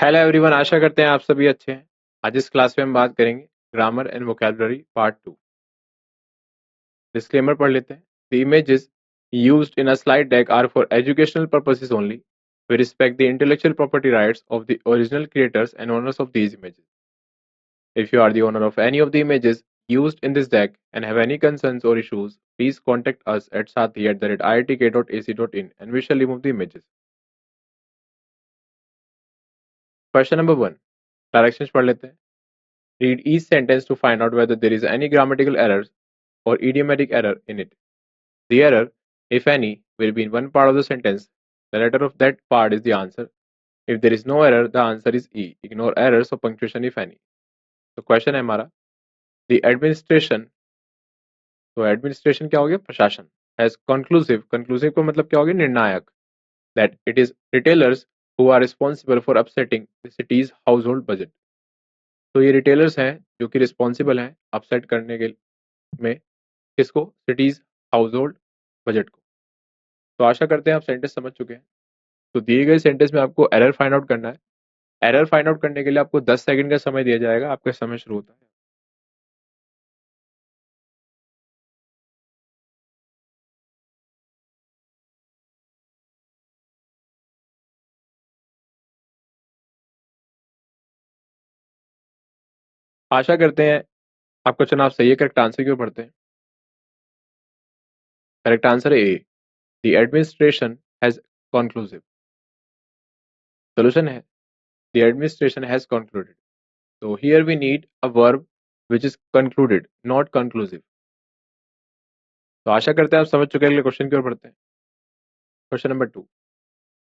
Hello everyone, आशा करते हैं आप सभी अच्छे हैं। आज इस क्लास में हम बात करेंगे grammar and vocabulary part 2। Disclaimer पढ़ लेते हैं। The images used in a slide deck are for educational purposes only. We respect the intellectual property rights of the original creators and owners of these images. If you are the owner of any of the images used in this deck and have any concerns or issues, please contact us at sathi@iitk.ac.in and we shall remove the images. Question number 1. Directions पढ़ लेते हैं। Read each sentence to find out whether there is any grammatical errors or idiomatic error in it. The error, if any, will be in one part of the sentence. The letter of that part is the answer. If there is no error, the answer is E. Ignore errors or punctuation if any. तो question है हमारा, the administration, तो administration क्या हो गया? प्रशासन। Has conclusive, conclusive का मतलब क्या हो गया? निर्णायक। That it is retailers who are responsible for upsetting the cities household budget. तो ये रिटेलर्स हैं जो कि रिस्पॉन्सिबल हैं अपसेट करने के में किसको? सिटीज हाउस होल्ड बजट को। तो आशा करते हैं आप सेंटेंस समझ चुके हैं। तो दिए गए सेंटेंस में आपको एरर फाइंड आउट करना है। एरर फाइंड आउट करने के लिए आपको 10 सेकंड का समय दिया जाएगा। आपका समय शुरू होता है। आशा करते हैं आपका चुनाव सही है। करेक्ट आंसर क्यों पढ़ते हैं? करेक्ट आंसर है A, the administration has conclusive. Solution है द एडमिनिस्ट्रेशन हैज कंक्लूडेड। तो here we need a verb which is concluded, not conclusive. तो आशा करते हैं आप समझ चुके हैं। अगले क्वेश्चन की ओर बढ़ते हैं। Question number 2.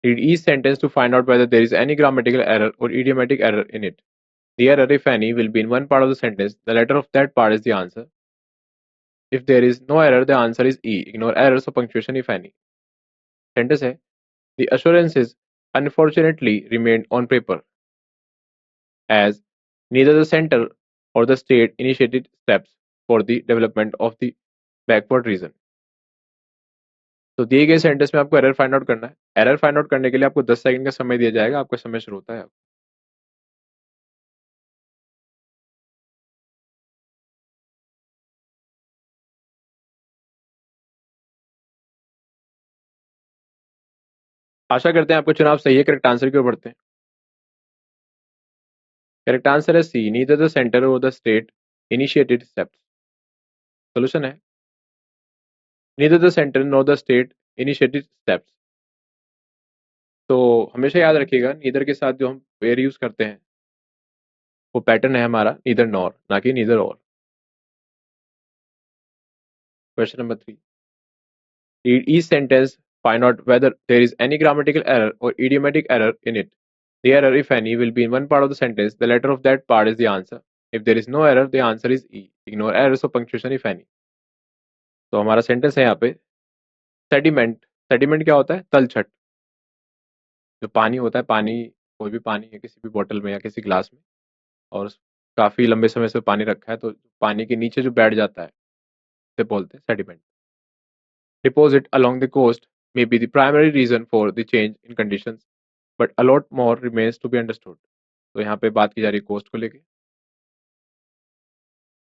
Read each sentence to find out whether there is any grammatical error or idiomatic error in it. The error, if any, will be in one part of the sentence. The letter of that part is the answer. If there is no error, the answer is E. Ignore errors or punctuation if any. Sentence है, the assurances unfortunately remained on paper as neither the center or the state initiated steps for the development of the backward region. तो दिए गए sentence में आपको error find out करना है। Error find out करने के लिए आपको 10 सेकंड का समय दिया जाएगा। आपका समय शुरू होता है। आशा करते हैं आपका चुनाव सही है। करेक्ट आंसर की ओर बढ़ते हैं। करेक्ट आंसर है सी, नीदर द सेंटर और the state initiated steps. Solution है neither the centre nor the state initiated steps. तो हमेशा याद रखिएगा, नीदर के साथ जो हम वेयर यूज करते हैं वो पैटर्न है हमारा नीदर नॉर, ना कि नीदर और। Question number 3. Read each sentence, find out whether there is any grammatical error or idiomatic error in it. The error, if any, will be in one part of the sentence. The letter of that part is the answer. If there is no error, the answer is E. Ignore errors of punctuation if any. तो हमारा sentence है यहाँ पे sediment. Sediment क्या होता है? तलछट। जो पानी होता है, पानी, कोई भी पानी है किसी भी बोतल में या किसी ग्लास में, और काफी लंबे समय से पानी रखा है, तो पानी के नीचे जो बैठ जाता है उसे बोलते हैं sediment. Deposit along the coast may be the primary reason for the change in conditions, but a lot more remains to be understood. तो यहाँ पे बात की जा रही है कोस्ट को लेके।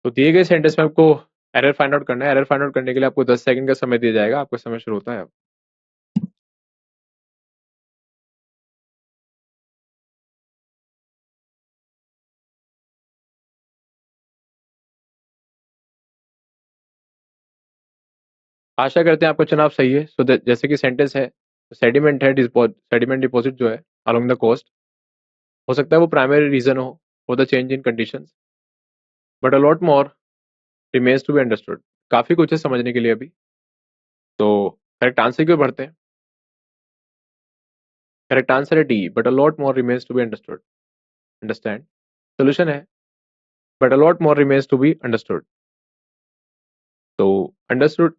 तो दिए गए सेंटेंस में आपको एरर फाइंड आउट करना है। एरर फाइंड आउट करने के लिए आपको 10 सेकंड का समय दिया जाएगा। आपका समय शुरू होता है अब। आशा करते हैं आपका चुनाव सही है। सो जैसे कि सेंटेंस है, सेडिमेंट है, सेडिमेंट डिपॉजिट जो है अलोंग द कोस्ट, हो सकता है वो प्राइमरी रीजन हो for the change in conditions, but a lot more remains to be understood. काफी कुछ है समझने के लिए अभी। तो करेक्ट आंसर क्यों बढ़ते हैं? करेक्ट आंसर है D, but a lot more remains to be understood. Understand. Solution है but a lot more remains to be understood. तो understood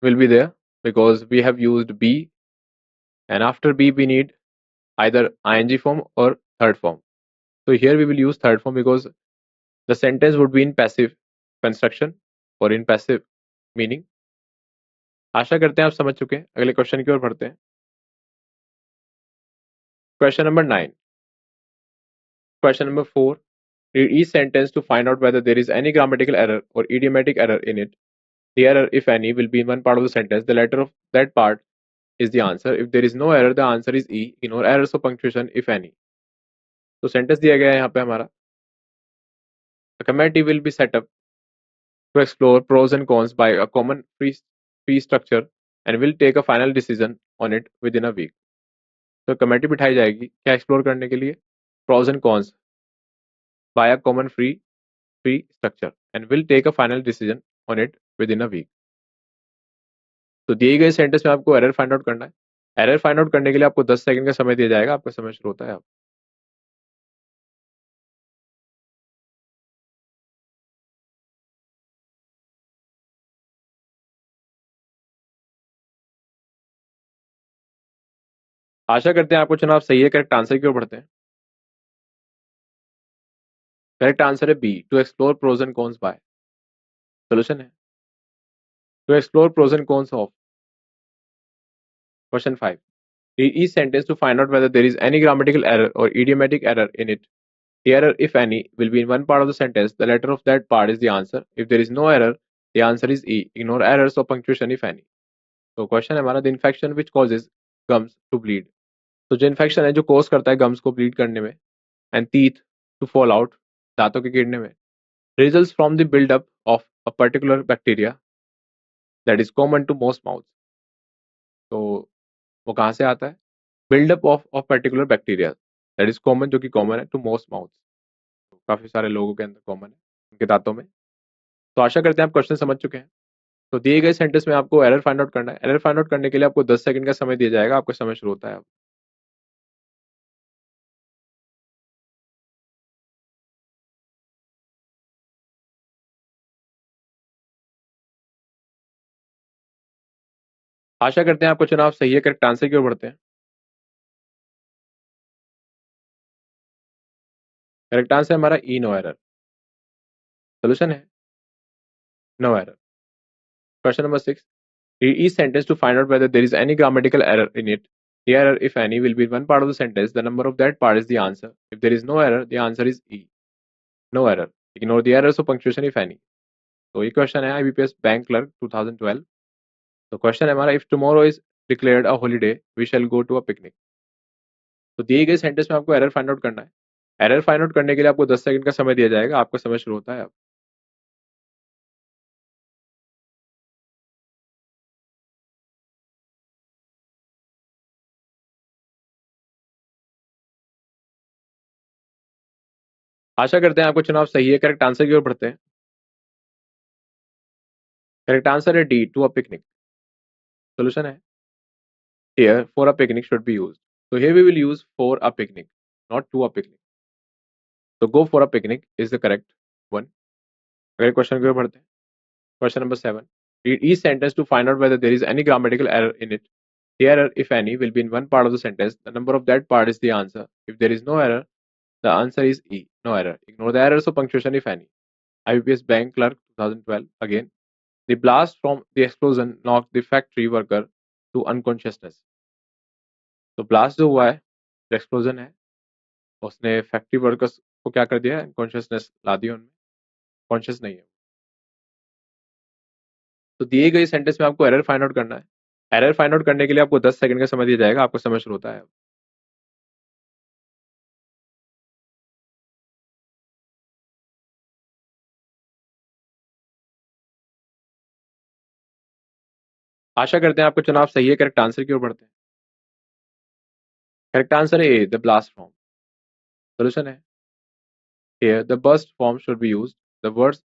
will be there because we have used be, and after be we need either ing form or third form. So here we will use third form because the sentence would be in passive construction or in passive meaning. आशा करते हैं आप समझ चुके हैं। अगले question की ओर बढ़ते हैं। Question number 9. Question number 4. Read each sentence to find out whether there is any grammatical error or idiomatic error in it. The error, if any, will be in one part of the sentence. The letter of that part is the answer. If there is no error, the answer is E. Ignore errors of punctuation, if any. तो sentence दिया गया है यहाँ पे हमारा. A committee will be set up to explore pros and cons by a common fee structure and will take a final decision on it within a week. तो committee बिठाई जाएगी क्या एक्सप्लोर करने के लिए? Pros and cons by a common fee structure and will take a final decision on it within a week. तो दिए गए सेंटेंस में आपको एरर फाइंड आउट करना है. एरर फाइंड आउट करने के लिए आपको 10 सेकंड का समय दिया जाएगा. आपका समय शुरू होता है अब. आशा करते हैं आपको चुनाव सही है. करेक्ट आंसर की ओर बढ़ते हैं. करेक्ट आंसर है B, to explore pros and cons by. Solution है to explore pros and cons of. Question 5. Read each sentence to find out whether there is any grammatical error or idiomatic error in it. The error, if any, will be in one part of the sentence. The letter of that part is the answer. If there is no error, the answer is E. Ignore errors of punctuation, if any. तो question है हमारा, the infection which causes gums to bleed. तो जो infection है जो कोज करता है gums को ब्लीड करने में, and teeth to fall out, दांतों के गिरने में, results from the buildup of a particular bacteria that is common to most mouth. तो वो कहाँ से आता है? Buildup of particular bacteria that is common, जो कि कॉमन है टू मोस्ट माउथ. तो काफी सारे लोगों के अंदर कॉमन है, उनके दांतों में. तो आशा करते हैं आप क्वेश्चन समझ चुके हैं. तो दिए गए सेंटेंस में आपको एरर फाइंड आउट करना है. एरर फाइंड आउट करने के लिए आपको 10 सेकंड का समय दिया जाएगा. आपका समय शुरू होता है अब. आशा करते हैं आपको चुनाव सही है. करेक्ट आंसर की ओर बढ़ते हैं. करेक्ट आंसर हमारा ई, नो एरर. सोल्यूशन है no error. Question number 6. Read each sentence to find out whether there is any grammatical error in it. The error, if any, will be in one part of the sentence. The number of that part is the answer. If there is no error, the answer is E. No error. Ignore the errors of punctuation, if any. तो ये question है IBPS bank clerk 2012. तो question है हमारा, if tomorrow is declared a holiday we shall go to a picnic. तो दिए गए sentence में आपको एरर फाइंड आउट करना है. एरर फाइंड आउट करने के लिए आपको 10 सेकंड का समय दिया जाएगा. आपका समय शुरू होता है अब. आशा करते हैं आपको चुनाव सही है. करेक्ट आंसर की ओर बढ़ते हैं. करेक्ट आंसर है D, to a picnic. Solution है here for a picnic should be used. So here we will use for a picnic, not to a picnic. So go for a picnic is the correct one. अगले question की ओर बढ़ते हैं. Question number 7. Read each sentence to find out whether there is any grammatical error in it. The error, if any, will be in one part of the sentence. The number of that part is the answer. If there is no error, the answer is E, no error. Ignore the errors of punctuation, if any. IBPS Bank Clerk 2012 again. The blast from the explosion knocked the factory worker to unconsciousness. तो blast जो हुआ है, जो explosion है, उसने factory workers को क्या कर दिया? कॉन्शियसनेस ला दी उनमें. कॉन्शियस नहीं है. तो दिए गए सेंटेंस में आपको एरर फाइंड आउट करना है. एरर फाइंड आउट करने के लिए आपको 10 सेकंड का समय दिया जाएगा. आपका समय शुरू होता है. आशा करते हैं आपका चुनाव सही है. करेक्ट आंसर की ओर बढ़ते हैं. करेक्ट आंसर है A, the blast form. Solution है here the burst form should be used. The words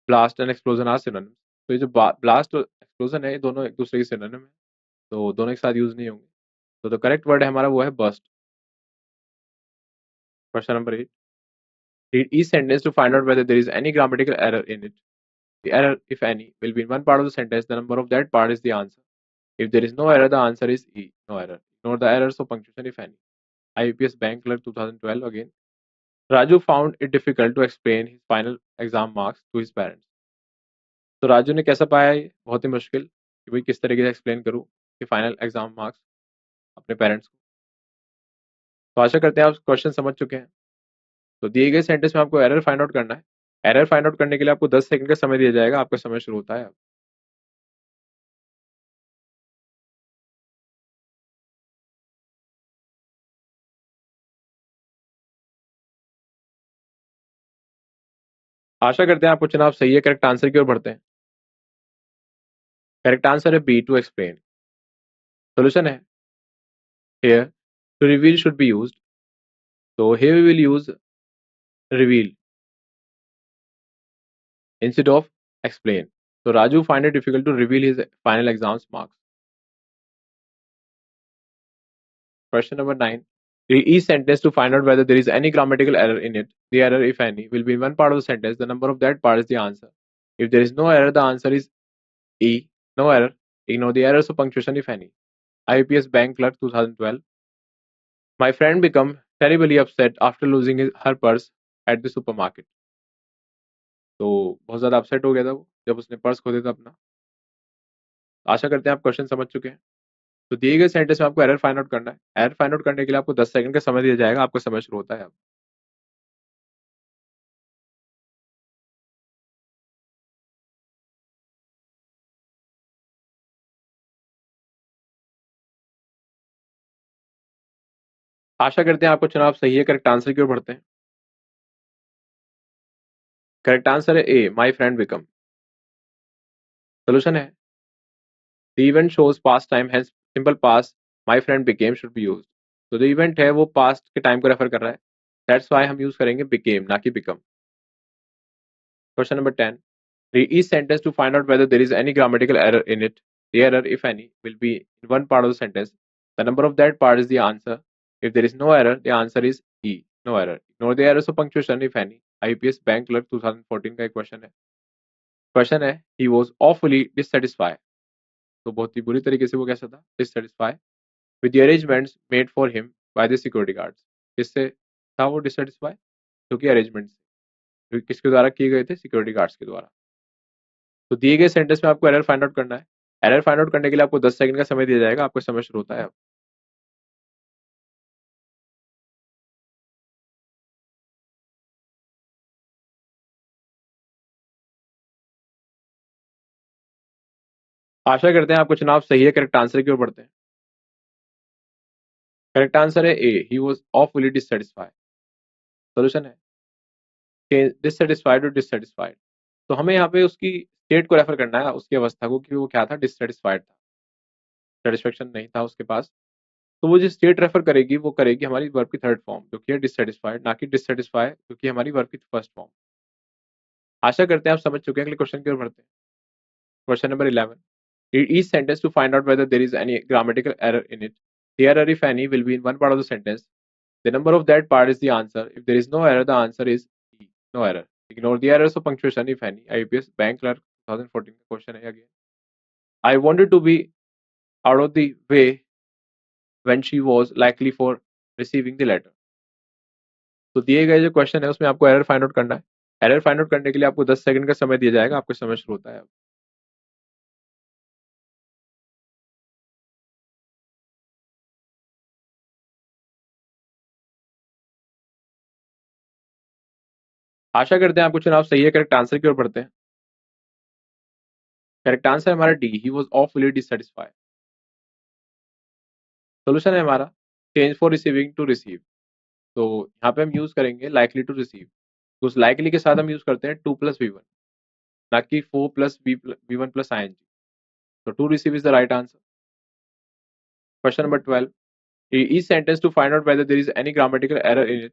blast and explosion are synonyms. तो ये जो ब्लास्ट और एक्सप्लोजन है, ये दोनों एक दूसरे के सिनोनिम है, तो दोनों एक साथ यूज नहीं होंगे. तो द करेक्ट वर्ड है हमारा वो है burst. Question number 8. Read each sentence to find out whether there is any grammatical error in it. The error, if any, will be in one part of the sentence. The number of that part is the answer. If there is no error, the answer is E, no error. Ignore the errors of punctuation, if any. IBPS Bank Clerk 2012 again. Raju found it difficult to explain his final exam marks to his parents. तो राजू ने कैसा पाया ये बहुत ही मुश्किल कि भाई किस तरीके से एक्सप्लेन करूं कि फाइनल एग्जाम मार्क्स अपने पेरेंट्स को. तो आशा करते हैं आप क्वेश्चन समझ चुके हैं. तो दिए गए सेंटेंस में आपको एरर फाइंड आउट करना है। एरर फाइंड आउट करने के लिए आपको 10 सेकंड का समय दिया जाएगा। आपका समय शुरू होता है अब। आशा करते हैं आपको चुनाव सही है। करेक्ट आंसर की ओर बढ़ते हैं। करेक्ट आंसर है बी, टू एक्सप्लेन। सोल्यूशन है here to reveal should be used. So here we will use reveal instead of explain. So Raju find it difficult to reveal his final exams marks. Question number 9. Read each sentence to find out whether there is any grammatical error in it. The error, if any, will be in one part of the sentence. The number of that part is the answer. If there is no error, the answer is E. No error. Ignore the errors of punctuation, if any. IUPS Bank Clerk 2012. My friend became terribly upset after losing her purse at the supermarket. तो बहुत ज़्यादा upset हो गया था वो जब उसने purse खो दिया था अपना। आशा करते हैं आप क्वेश्चन समझ चुके हैं। तो दिए गए सेंटेंस में आपको एरर फाइंड आउट करना है। एरर फाइंड आउट करने के लिए आपको 10 सेकंड का समय दिया जाएगा। आपका समय शुरू होता है अब। आशा करते हैं आपको चुनाव सही है। करेक्ट आंसर की ओर बढ़ते हैं। करेक्ट आंसर है A, my friend become. Solution है the event shows past time hence simple past my friend became should be used. तो जो इवेंट है वो पास्ट के टाइम को रेफर कर रहा है। दैट्स व्हाई हम यूज करेंगे बिकेम, ना कि become. Question number 10. Read each sentence to find out whether there is any grammatical error in it. The error, if any, will be in one part of the sentence. The number of that part is the answer. If there is no error, the answer is E. No error. Ignore the errors of punctuation, if any. IPS Bank Clerk 2014 का एक question है। Question है he was awfully dissatisfied. तो बहुत ही बुरी तरीके से वो कैसा था? Dissatisfied with the arrangements made for him by the security guards. किससे था वो dissatisfied? क्योंकि arrangements किसके द्वारा किए गए थे? सिक्योरिटी गार्ड्स के द्वारा। तो दिए गए सेंटेंस में आपको एरर फाइंड आउट करना है। एरर फाइंड आउट करने के लिए आपको 10 सेकंड का समय दिया जाएगा। आपका समय शुरू होता है अब। आशा करते हैं आपको चुनाव सही है। करेक्ट आंसर की ओर बढ़ते हैं। करेक्ट आंसर है A, he was awfully dissatisfied. Solution है डिससैटिस्फाइड और डिससैटिस्फाइड। तो हमें यहाँ पे उसकी स्टेट को रेफर करना है, उसकी अवस्था को, कि वो क्या था? डिससैटिस्फाइड था, सेटिस्फेक्शन नहीं था उसके पास। तो वो जो स्टेट रेफर करेगी वो करेगी हमारी वर्ब की थर्ड फॉर्म, जो कि है डिससैटिस्फाइड, ना कि डिससैटिस्फाई, जो कि हमारी वर्ब की फर्स्ट फॉर्म। आशा करते हैं आप समझ चुके हैं। अगले क्वेश्चन की ओर बढ़ते हैं। Question number 11. Read each sentence to find out whether there is any grammatical error in it. The error, if any, will be in one part of the sentence. The number of that part is the answer. If there is no error, the answer is E. No error. Ignore the errors of punctuation, if any. IUPS Bank Clerk 2014 का question है again. I wanted to be out of the way when she was likely for receiving the letter. तो दिए गए जो question है उसमें आपको error find out करना है। एरर फाइंड आउट करने के लिए आपको 10 सेकंड का समय दिया जाएगा। आपका समय शुरू होता है अब। आशा करते हैं आपको चुनाव सही है। करेक्ट आंसर की ओर बढ़ते हैं। करेक्ट आंसर है हमारा D, he was awfully dissatisfied. Solution है हमारा change for receiving to receive. तो यहाँ पे हम यूज करेंगे लाइकली टू रिसीव। तो उस लाइकली के साथ हम यूज करते हैं टू प्लस वी वन, ना कि four plus V one plus I N G. तो to receive is the right answer. Question number 12. Each sentence to find out whether there is any grammatical error in it.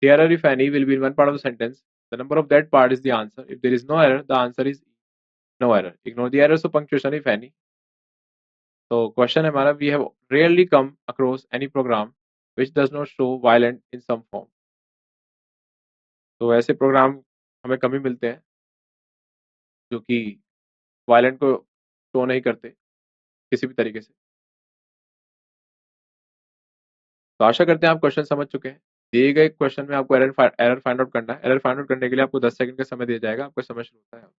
The error, if any, will be in one part of the sentence. The number of that part is the answer. If there is no error, the answer is no error. Ignore the errors of punctuation, if any. तो question है हमारा we have rarely come across any program which does not show violent in some form. तो ऐसे programme हमें कम ही मिलते हैं जो कि वायलेंट को शो नहीं करते किसी भी तरीके से। तो आशा करते हैं आप क्वेश्चन समझ चुके हैं। दिए गए क्वेश्चन में आपको एरर फाइंड आउट करना है। एरर फाइंड आउट करने के लिए आपको 10 सेकंड का समय दिया जाएगा। आपका समय शुरू होता है।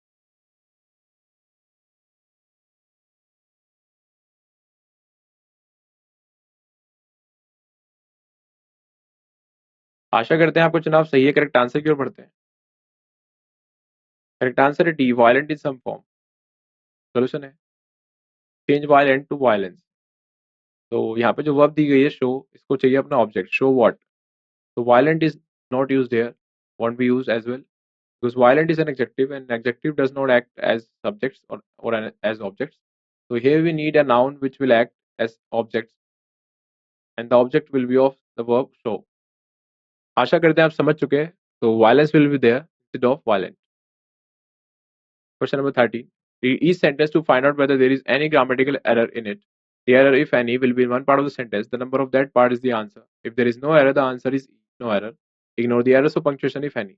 आशा करते हैं आपको चुनाव सही है। करेक्ट आंसर की ओर बढ़ते हैं। करेक्ट आंसर है D, violent in some form. Solution है चेंज वायलेंट टू वायलेंस। तो यहाँ पे जो वर्ब दी गई है शो, इसको चाहिए अपना ऑब्जेक्ट, शो व्हाट। तो violent is not use there, won't be use as well, because violent is an adjective and adjective does not act as subjects as objects. So here we need a noun which will act as objects and the object will be of the verb show. आशा करते हैं आप समझ चुके हैं। तो violence will be there instead of violent. Question number 13. Read each sentence to find out whether there is any grammatical error in it. The error, if any, will be in one part of the sentence. The number of that part is the answer. If there is no error, the answer is no error. Ignore the errors of punctuation if any.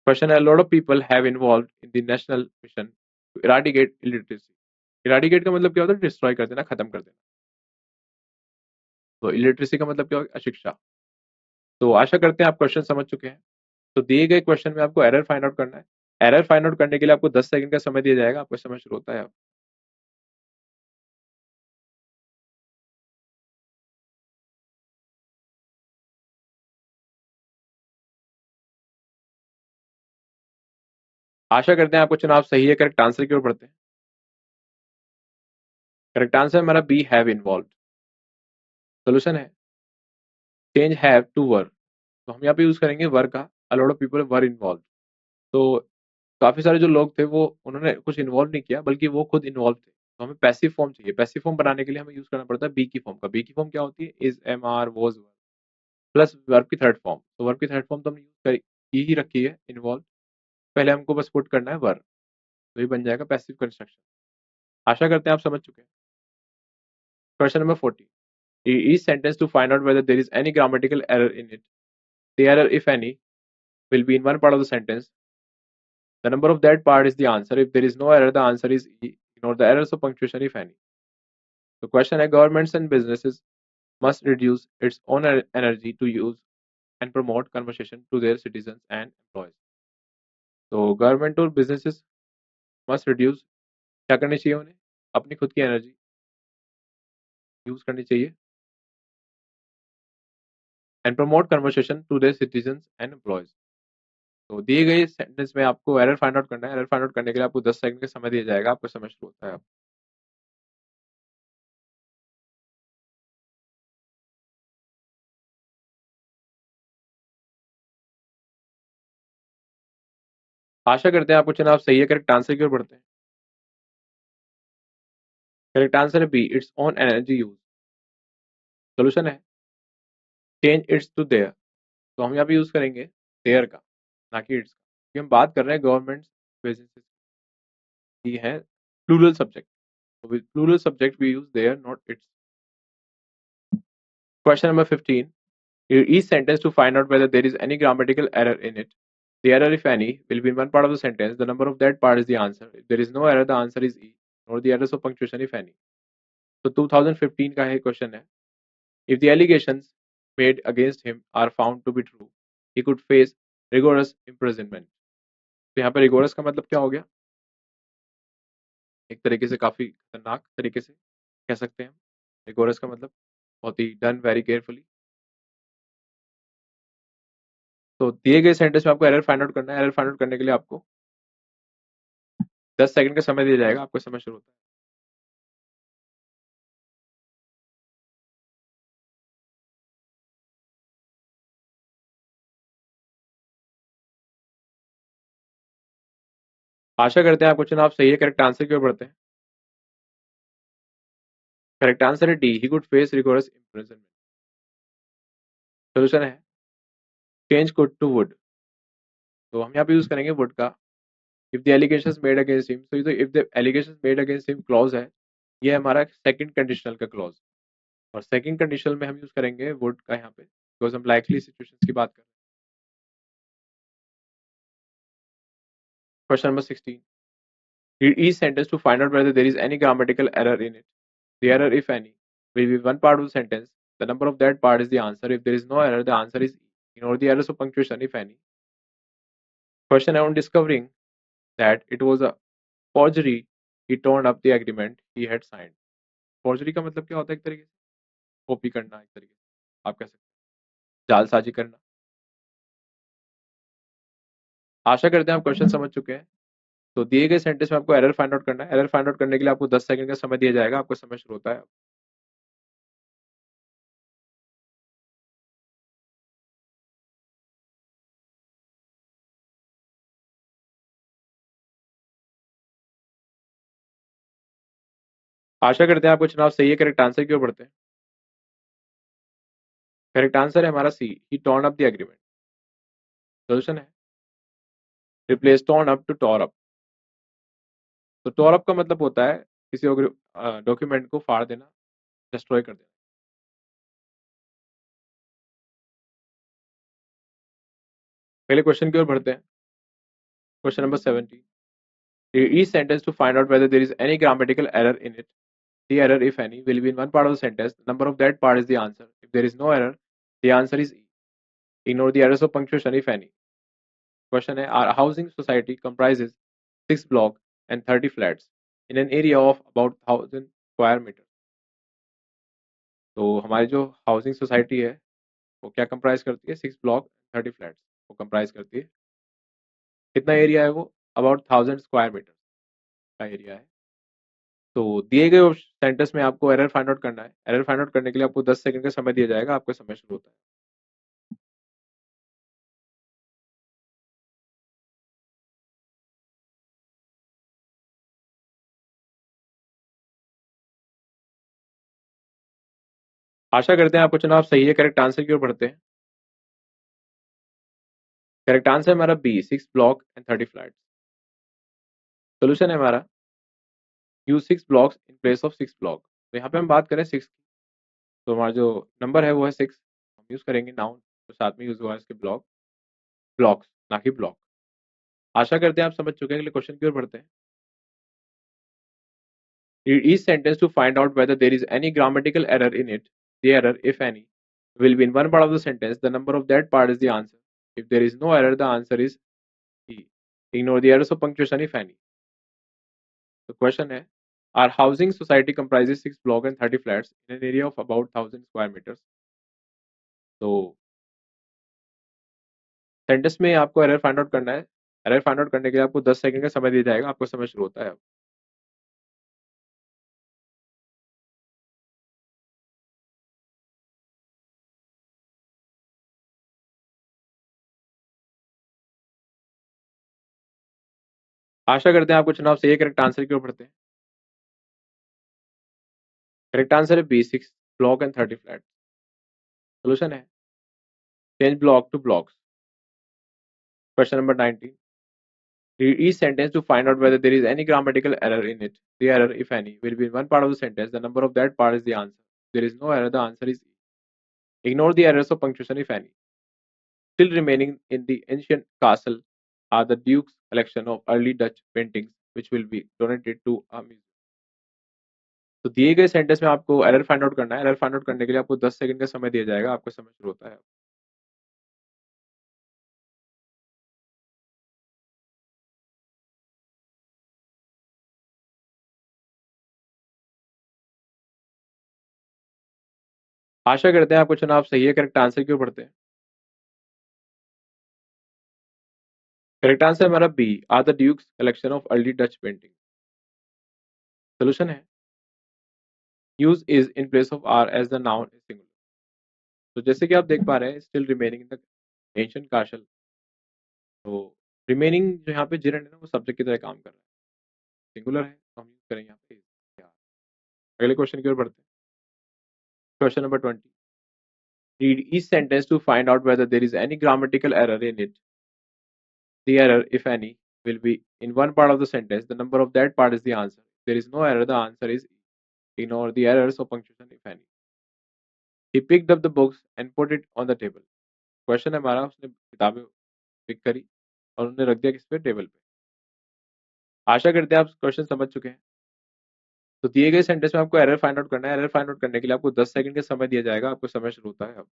Question: A lot of people have involved in the national mission to eradicate illiteracy. Eradicate का मतलब क्या होता है? Destroy कर देना, खत्म कर देना। तो इलिटरेसी का मतलब क्या होगा? अशिक्षा। तो आशा करते हैं आप क्वेश्चन समझ चुके हैं। तो दिए गए क्वेश्चन में आपको एरर फाइंड आउट करना है। एरर फाइंड आउट करने के लिए आपको 10 सेकंड का समय दिया जाएगा। आपका समय शुरू होता है अब। आशा करते हैं आपको चुनाव सही है। करेक्ट आंसर की ओर बढ़ते हैं। करेक्ट आंसर हमारा बी, हैव इन्वॉल्व। सोल्यूशन है चेंज हैव टू वर। तो हम यहाँ पे यूज करेंगे वर का, a lot of people were involve. तो काफी सारे जो लोग थे वो उन्होंने कुछ इन्वॉल्व नहीं किया, बल्कि वो खुद इन्वॉल्व थे। तो हमें पैसिव फॉर्म चाहिए। पैसिव फॉर्म बनाने के लिए हमें यूज करना पड़ता है बी की फॉर्म का। बी की फॉर्म क्या होती है? Is, am, are, was, plus verb की थर्ड फॉर्म। तो वर्ब की थर्ड फॉर्म तो हमने यूज की ही रखी है, इन्वॉल्व। पहले हमको बस पुट करना है वर्ब, तो ये बन जाएगा पैसिव कंस्ट्रक्शन। आशा करते हैं आप समझ चुके हैं। Question number 40. Each sentence to find out whether there is any grammatical error in it. The error, if any, will be in one part of the sentence. The number of that part is the answer. If there is no error, the answer is E. Ignore the errors of punctuation, if any. The question is, governments and businesses must reduce its own energy to use and promote conversation to their citizens and employees. तो government और businesses must reduce, क्या करनी चाहिए उन्हें? अपनी खुद की energy use करनी चाहिए and promote conversation to their citizens and employees. तो दिए गए सेंटेंस में आपको एरर फाइंड आउट करना है। एरर फाइंड आउट करने के लिए आपको 10 सेकंड का समय दिया जाएगा। आपका समय शुरू होता है अब। आशा करते हैं आपको चुनाव सही है। करेक्ट आंसर की ओर बढ़ते हैं। करेक्ट आंसर है B, its on energy use. Solution है चेंज इट्स टू देयर। तो हम यहाँ पे यूज करेंगे देयर का, ना कि इट्स का, क्योंकि हम बात कर रहे हैं गवर्नमेंट बिजनेसेस की है प्लूरल सब्जेक्ट। तो with plural subject we use their, not its. Question number 15. Read each sentence to find out whether there is any grammatical error in it. The error, if any, will be in one part of the sentence. The number of that part is the answer. If there is no error, the answer is E. Or the errors of punctuation, if any. तो 2015 का है question है। If the allegations made against him are found to be true, he could face rigorous imprisonment. तो यहाँ पे rigorous का मतलब क्या हो गया? एक तरीके से काफी खतरनाक तरीके से कह सकते हैं हम। rigorous का मतलब बहुत ही डन वेरी केयरफुली। तो दिए गए सेंटेंस में आपको एरर फाइंड आउट करना है। एरर फाइंड आउट करने के लिए आपको 10 सेकंड का समय दिया जाएगा। आपका समय शुरू होता है। आशा करते हैं आपको चुनाव सही है। करेक्ट आंसर की ओर बढ़ते हैं। करेक्ट आंसर है D, he could face rigorous imprisonment. Solution है चेंज कुड टू वुड। तो हम यहाँ पे यूज करेंगे वुड का। If the allegations made against him, तो if the allegations made against him clause है, ये हमारा सेकंड कंडीशनल का क्लॉज। और सेकंड कंडीशनल में हम यूज करेंगे वुड का यहाँ पे, बिकॉज हम लाइकली सिचुएशंस की बात कर रहे हैं। Question number 16. Read each sentence to find out whether there is any grammatical error in it. The error, if any, will be one part of the sentence. The number of that part is the answer. If there is no error, the answer is E. Ignore the errors of punctuation, if any. Question: On discovering that it was a forgery, he torn up the agreement he had signed. Forgery का मतलब क्या होता है? एक तरीके से copy करना, एक तरीके से आप कह सकते हैं। जालसाजी करना। आशा करते हैं आप क्वेश्चन समझ चुके हैं। तो दिए गए सेंटेंस में आपको एरर फाइंड आउट करना है। एरर फाइंड आउट करने के लिए आपको 10 सेकंड का समय दिया जाएगा। आपका समय शुरू होता है। आशा करते हैं आपको चुनाव सही है। करेक्ट आंसर की ओर बढ़ते हैं। करेक्ट आंसर है हमारा C, he torn up the agreement. Solution है replace torn up to tore up. तो टॉर अप का मतलब होता है किसी डॉक्यूमेंट को फाड़ देना, डिस्ट्रॉय कर देना। पहले क्वेश्चन की ओर बढ़ते हैं। Question number 17, read each sentence to find out whether there is any grammatical error in it. The error, if any, will be in one part of the sentence. The number of that part is the answer. If there is no error, the answer is E. Ignore the errors of punctuation, if any. Question है, our housing society comprises 6 blocks and 30 flats in an area of about 1000 square meters. तो हमारी जो housing society है वो क्या comprise करती है? 6 block 30 flats वो कंप्राइज करती है। कितना एरिया है वो? अबाउट 1000 स्क्वायर मीटर का एरिया है। तो दिए गए सेंटेंस में आपको एरर फाइंड आउट करना है। एरर फाइंड आउट करने के लिए आपको 10 सेकंड का समय दिया जाएगा। आपका समय शुरू होता है। आशा करते हैं आपको चुनाव सही है। करेक्ट आंसर की ओर बढ़ते हैं। करेक्ट आंसर हमारा B, 6 block and 30 flat. Solution है हमारा use 6 blocks in place of 6 block. तो यहाँ पे हम बात करें 6, तो हमारा जो नंबर है वो है 6। हम यूज करेंगे नाउन, तो साथ में यूज हुआ है इसके ब्लॉक्स ना कि ब्लॉक। आशा करते हैं आप समझ चुके हैं। अगले क्वेश्चन की ओर बढ़ते हैं। Read each sentence to find out whether there is any grammatical error in it. The error, if any, will be in one part of the sentence. The number of that part is the answer. If there is no error, the answer is E. Ignore the errors of punctuation, if any. The question है, our housing society comprises 6 blocks and 30 flats in an area of about 1000 square meters. तो sentence में आपको error find out करना है। Error find out करने के लिए आपको 10 सेकंड का समय दिया जाएगा। आपका समय शुरू होता है अब। आशा करते हैं आपको चुनाव सही है। करेक्ट आंसर की ओर बढ़ते हैं। करेक्ट आंसर है B, 6 block and 30 flat. Solution है change block to blocks. Question number 19. Read each sentence to find out whether there is any grammatical error in it. The error, if any, will be in one part of the sentence. The number of that part is the answer. If there is no error, the answer is E. Ignore the errors of punctuation, if any. Still remaining in the ancient castle are the Duke's collection of early Dutch paintings, which will be donated to a museum. तो दिए गए sentence में आपको error find out करना है। Error find out करने के लिए आपको 10 सेकंड का समय दिया जाएगा। आपका समय शुरू होता है। आशा करते हैं आपको चुनाव सही है। करेक्ट आंसर की ओर बढ़ते हैं। करेक्ट आंसर हमारा B, are the duke's collection of early Dutch painting. Solution है use is in place of are as the noun is singular. तो जैसे कि आप देख पा रहे हैं still remaining in the ancient castle. तो रिमेनिंग जो यहाँ पे जिरन है ना वो सब्जेक्ट की तरह काम कर रहा है। सिंगुलर है तो हम यूज करेंगे यहाँ पे is। अगले क्वेश्चन की ओर बढ़ते हैं। Question number 20। Read each sentence to find out whether there is any grammatical error in it. The error, if any, will be in one part of the sentence. The number of that part is the answer. If there is no error, the answer is E. Ignore the errors of punctuation, if any. He picked up the books and put it on the table. Question है हमारा, उसने किताबें pick करी और उन्होंने रख दिया किस पे? टेबल पे। आशा करते हैं आप क्वेश्चन समझ चुके हैं। तो दिए गए सेंटेंस में आपको एरर फाइंड आउट करना है। एरर फाइंड आउट करने के लिए आपको 10 सेकंड का समय दिया जाएगा। आपको समय शुरू होता है अब।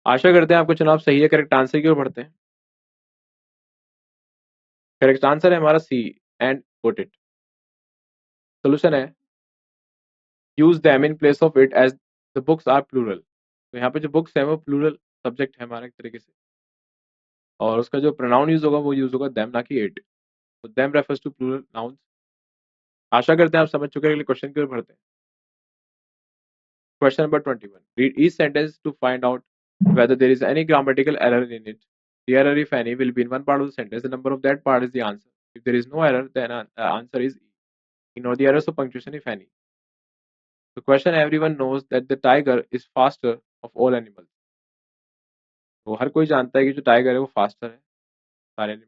आशा करते हैं आपको चुनाव सही है। करेक्ट आंसर की ओर बढ़ते हैं। करेक्ट आंसर है हमारा C, and put it. Solution है use them in place of it as the books are plural. तो यहाँ पे जो बुक्स है वो प्लूरल सब्जेक्ट है हमारा एक तरीके से, और उसका जो प्रोनाउन यूज होगा वो यूज होगा दैम, ना कि इट। तो them refers to plural nouns. आशा करते हैं आप समझ चुके हैं। अगले क्वेश्चन की ओर बढ़ते हैं। Question number 21, read each sentence to find out whether there is any grammatical error in it. The error, if any, will be in one part of the sentence. The number of that part is the answer. If there is no error, then the answer is E. Ignore the errors of punctuation, if any. The question, everyone knows that the tiger is faster of all animals. तो हर कोई जानता है कि जो tiger है वो faster है सारे एनिमल।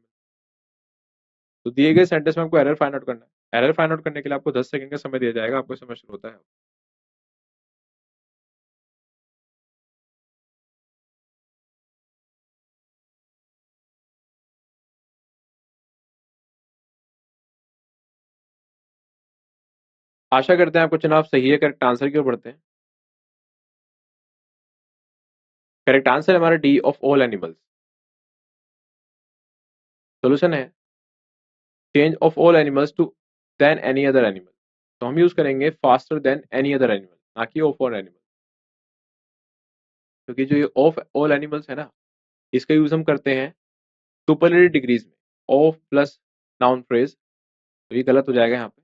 तो दिए गए सेंटेंस में आपको एरर फाइंड आउट करना है। एरर फाइंड आउट करने के लिए आपको 10 सेकंड का समय दिया जाएगा। आपको समय शुरू होता है। आशा करते हैं आपको चुनाव सही है। करेक्ट आंसर की ओर बढ़ते हैं। करेक्ट आंसर है हमारा D, of all animals. Solution है change of all animals to than any other animal. तो हम यूज करेंगे faster than any other animal, ना कि ऑफ ऑल एनिमल। क्योंकि जो ये ऑफ ऑल एनिमल्स है ना, इसका यूज हम करते हैं सुपरलेटिव डिग्रीज में। ऑफ प्लस नाउन फ्रेज, तो ये गलत हो जाएगा यहाँ पे,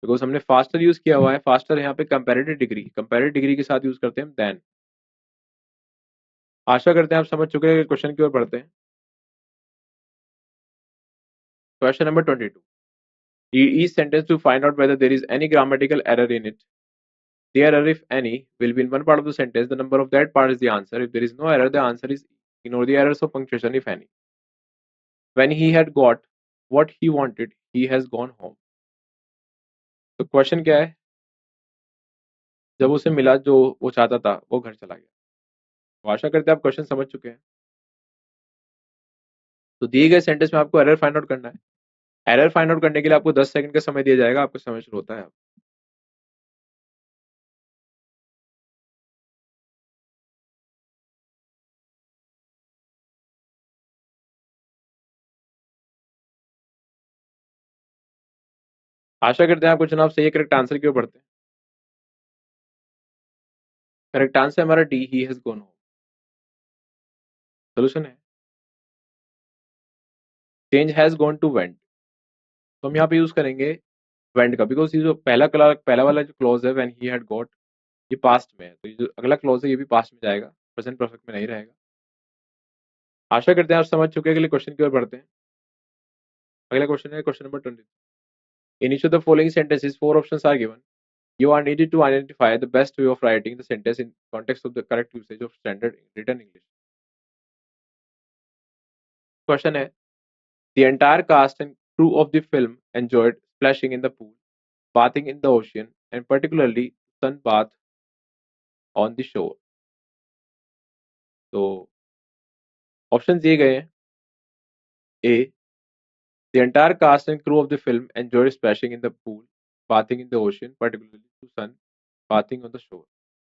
बिकॉज हमने फास्टर यूज किया हुआ है। फास्टर यहाँ पे कंपेरेटिव डिग्री के साथ यूज करते हैं देन। आशा करते हैं आप समझ चुके हैं। क्वेश्चन की ओर बढ़ते हैं। Question number 22, read each sentence to find out whether there is any grammatical error in it. The error, if any, will be in one part of the sentence. The number of that part is the answer. If there is no error, the answer is ignore the errors of punctuation, if any. When he had got what he wanted, he has gone home. तो question क्या है? जब उसे मिला जो वो चाहता था, वो घर चला गया। तो आशा करते हैं आप क्वेश्चन समझ चुके हैं। तो दिए गए सेंटेंस में आपको एरर फाइंड आउट करना है। एरर फाइंड आउट करने के लिए आपको 10 सेकंड का समय दिया जाएगा। आपको समय शुरू होता है। आशा करते हैं आपको चुनाव सही है। करेक्ट आंसर की ओर बढ़ते हैं। करेक्ट आंसर हमारा D, he has gone home. Solution है change has gone to went. तो हम यहाँ पे यूज करेंगे वेंट का, बिकॉज ये जो पहला वाला जो क्लॉज है व्हेन ही हैड गॉट, ये पास्ट में है। तो ये जो अगला क्लॉज है ये भी पास्ट में जाएगा, प्रेजेंट परफेक्ट में नहीं रहेगा। आशा करते हैं आप समझ चुके हैं। अगले क्वेश्चन की ओर बढ़ते हैं। अगला क्वेश्चन है question number 20। In each of the following sentences 4 options are given. You are needed to identify the best way of writing the sentence in context of the correct usage of standard written English. Question है the entire cast and crew of the film enjoyed splashing in the pool, bathing in the ocean, and particularly sunbath on the shore. तो option दिए गए हैं। A, the entire cast and crew of the film enjoyed splashing in the pool, bathing in the ocean, particularly to sun bathing on the shore.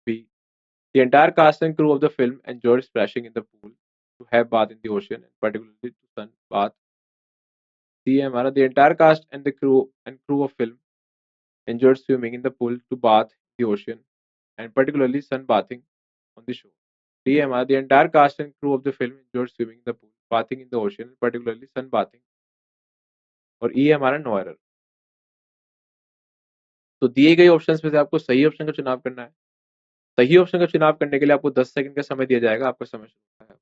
B, the entire cast and crew of the film enjoyed splashing in the pool, to have bath in the ocean, and particularly to sun bath. C है हमारा the entire cast and the crew of film enjoyed swimming in the pool, to bath in the ocean, and particularly sunbathing on the shore. D है हमारा the entire cast and crew of the film enjoyed swimming in the pool, bathing in the ocean, and particularly sunbathing. और E है हमारा no error. तो दिए गए options में से आपको सही ऑप्शन का चुनाव करना है। सही ऑप्शन का चुनाव करने के लिए आपको 10 सेकंड का समय दिया जाएगा। आपका समय शुरू होता है।